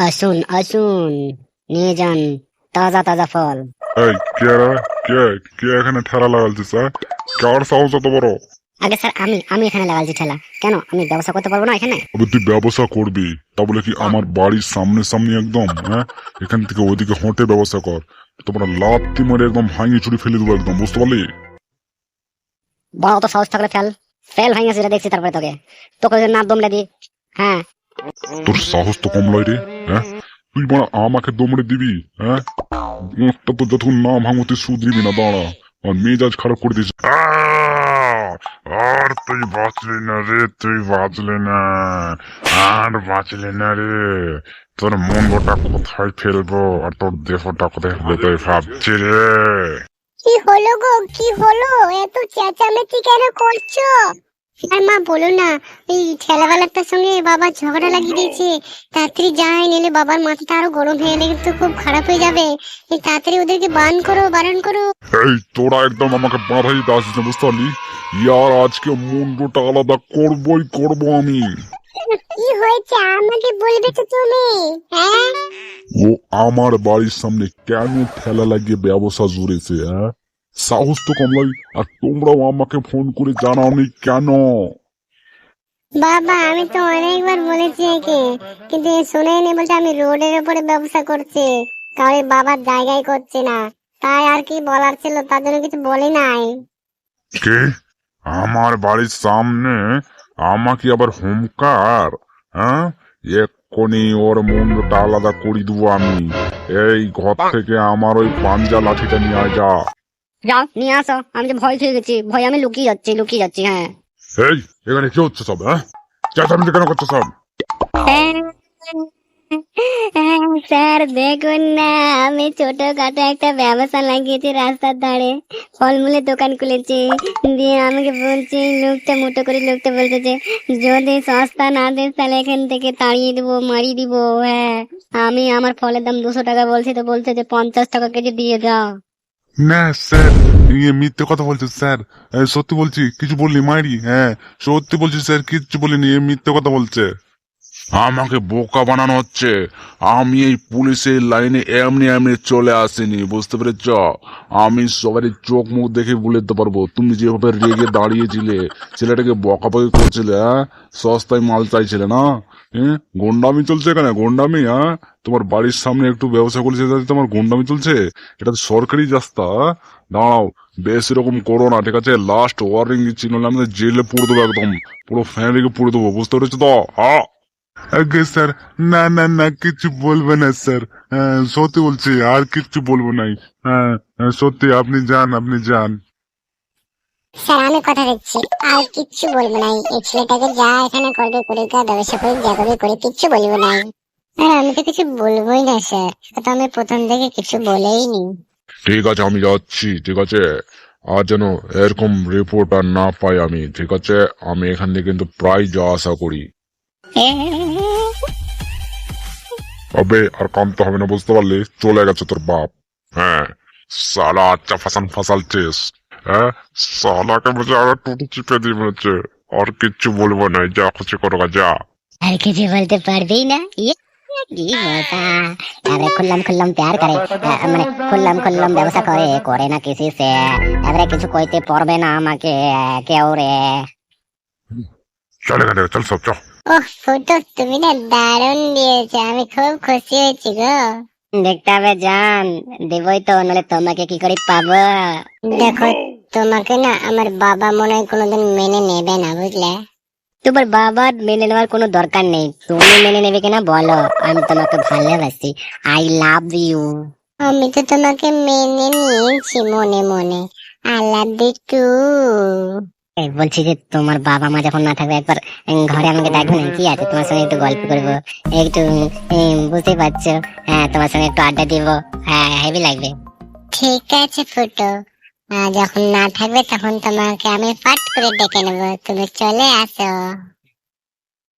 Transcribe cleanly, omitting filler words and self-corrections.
আসুন আসুন, নিয়ে যান তাজা তাজা ফল। এই কে রে? কে কে এখানে ঠেলা লাগালছিস স্যার? কার সাহস এত বড়? আগে স্যার, আমি এখানে লাগাচ্ছি ঠেলা। কেন, আমি ব্যবসা করতে পারবো না এখানে? তবে তুই ব্যবসা করবি তা বলে কি আমার বাড়ির সামনে সামনে একদম হ্যাঁ? এখান থেকে ওইদিকে হেঁটে ব্যবসা কর। তোমরা লাত্তি মারে একদম ভাঙিয়ে চুরি ফেলে দেবো একদম, বুঝতে পারলি? বড় তো সাহস থাকলে ফেল। ফেল ভাঙা সেটা দেখছি, তারপরে তোকে তোকে যদি না দমলে দি। হ্যাঁ, তোর সাহস তো কম লয় রে। হ্যাঁ, তুই বড় আমাকে দমড়ে দিবি? হ্যাঁ, মুখটা তো যতক্ষণ না ভাঙো তুই শুধরিবি না, দাঁড়া। আর মেজাজ খারাপ করে দিস। আর তুই বাঁচলি না রে, তুই বাঁচলি না, আর বাঁচলি না রে। তোর মনটা কোথায় ফেলবো আর তোর দেহটা কোথায় ফেলতে ভাবছি রে। কি হলো গো, কি হলো? এত চেঁচামেচি কেন করছো? আর মা বলো না, এই ঠেলাওয়ালাটার সঙ্গে বাবা ঝগড়া লাগিয়ে দিয়েছে। তাড়াতাড়ি যাই, নিলে বাবার মাথাটা আরো গরম হয়ে গেলে কিন্তু খুব খারাপ হয়ে যাবে। এই তাড়াতাড়ি ওদেরকে বারণ করো। এই তোরা একদম আমাকে বাধা দিতে আসিস না, বুঝতে পারলি? ইয়ার আজকে মুন্ডটা আলাদা করবই করবো আমি। কি হয়েছে আমাকে বলবে তো তুমি? হ্যাঁ, ও আমার বাড়ির সামনে কেন ঠেলা লাগিয়ে ব্যবসা জুড়েছে? হ্যাঁ, সাহস তো কমলাই। আর তোমরাও আমাকে ফোন করে জানাওনি কেন? বাবা আমি তো অনেকবার বলেছি একে, কিন্তু এ শোনেনি। বলছে আমি রোডের উপরে ব্যবসা করছি, কারণ বাবার জায়গায় করছে না। তাই আর কি বলার ছিল, তার জন্য কিছু বলি নাই। কে আমার বাড়ির সামনে আমাকে আবার হুমকার? হ্যাঁ, এক্ষুনি ওর মুন্ডটা আলাদা করে দেবো আমি। এই ঘর থেকে আমার ওই পাঞ্জা লাঠিটা নিয়ে আয় যা। যাও নিয়ে আসো। আমি যে ভয় খেয়ে গেছি, ভয় আমি লুকিয়ে যাচ্ছি। হ্যাঁ, এই এখানে কি হচ্ছে সব? হ্যাঁ, চেঁচামেচি কেন করছো সব? স্যার দেখুন না, আমি ছোটখাটো একটা ব্যবসা লাগিয়েছি রাস্তার ধারে, ফলমূলের দোকান খুলেছি। দিয়ে আমাকে বলছে, লোকটা বলছে যে যদি সস্তা না দেন তাহলে এখান থেকে তাড়িয়ে দিবো, মারিয়ে দিবো। হ্যাঁ, আমি আমার ফলের দাম 200 টাকা বলছি, তো বলছে যে 50 টাকা কেজি দিয়ে যাও। না স্যার, ইয়ে মিথ্যে কথা বলছে স্যার। সত্যি বলছি, কিছু বললি মাইরি? হ্যাঁ, সত্যি বলছি স্যার, কিচ্ছু বলিনি, এ মিথ্যে কথা বলছে। আমাকে বোকা বানানো হচ্ছে। আমি এই পুলিশের লাইনে এমনি এমনি চলে আসিনি, বুঝতে পেরেছ? আমি সবারই চোখ মুখ দেখে বলে দিতে পারবো তুমি যেভাবে রেগে দাঁড়িয়েছিলে, ছেলেটাকে বকাবকি করছিলে। হ্যাঁ, সস্তায় মাল চাইছিলে না? হ্যাঁ, গুন্ডামি চলছে এখানে, গুন্ডামি। হ্যাঁ, তোমার বাড়ির সামনে একটু ব্যবসা করেছে তাতে তোমার গুন্ডামি চলছে? এটা তো সরকারি রাস্তা। দাঁড়াও, বেশ এরকম করো না, ঠিক আছে? লাস্ট ওয়ার্নিং দিচ্ছি, নাহলে আমাদের জেলে পুড়ে দেবো একদম, পুরো ফ্যামিলিকে পুড়ে দেবো, বুঝতে পেরেছো তো? হ্যাঁ। আগে স্যার, না না না, কিছু বলবে না স্যার। সত্যি বলছি, আর কিছু বলবো নাই। সত্যি, আপনি যান, আপনি যান। স্যার আমি কথা দিচ্ছি, আর কিচ্ছু বলবো নাই। এই ছেলেটাকে যা এখানে করবে করে, ব্যবসা করে যা করবে করে, কিচ্ছু বলবো নাই। আর আমি তো কিছু বলবোই না স্যার, তো আমি প্রথম থেকে কিছু বলেই নি। ঠিক আছে, আমি যাচ্ছি, ঠিক আছে? আর যেন এরকম রিপোর্ট আর না পাই আমি, ঠিক আছে? আমি এখান থেকে কিন্তু প্রায় যাওয়া আসা করি। আবে আর কামতে হবে না, বুঝতে পারলি? চলে গেছে তোর বাপ। হ্যাঁ, সালা আচ্ছা ফাসালছিস। হ্যাঁ, সালাকে বলছে আর টুটু চিপে দিয়ে বলেছে। আর কিচ্ছু বলবো না, যা খুশি করো গা, যা। আর কিছু বলতে পারবেই না? কি মজা! এবারে খুললাম প্যার করে, মানে খুললাম ব্যবসা করে না কিসি সে। এবারে কিছু কইতে পারবে না আমাকে কেউ রে। চলে গেলে, চল সব, চল। ওহ ফুটো, তুমি না দারুণ দিয়েছো, আমি খুব খুশি হয়েছি গো। দেখতে হবে জান, দেবই তো, নাহলে তোমাকে কি করে পাবো? দেখো, তোমাকে না আমার বাবা মনে হয় কোনোদিন মেনে নেবে না, বুঝলে? তোমার বাবার মেনে নেওয়ার কোনো দরকার নেই। তুমি মেনে নেবে কিনা বলো? আমি তোমাকে ভালোবাসি, আই লাভ ইউ। আমি তো তোমাকে মেনে নিয়েছি মনে মনে। I love you too. বলছি যে তোমার বাবা মা যখন না থাকবে, একবার ঘরে আমাকে ডাকবে না? কি আছে, তোমার সঙ্গে একটু গল্প করবো, একটু বুঝতেই পারছো। হ্যাঁ, তোমার সঙ্গে একটু আড্ডা দিব। হ্যাঁ, হেভি লাগবে। ঠিক আছে ফুটো, যখন না থাকবে তখন তোমাকে আমি পাট করে ডেকে নেবো, তুমি চলে আসো।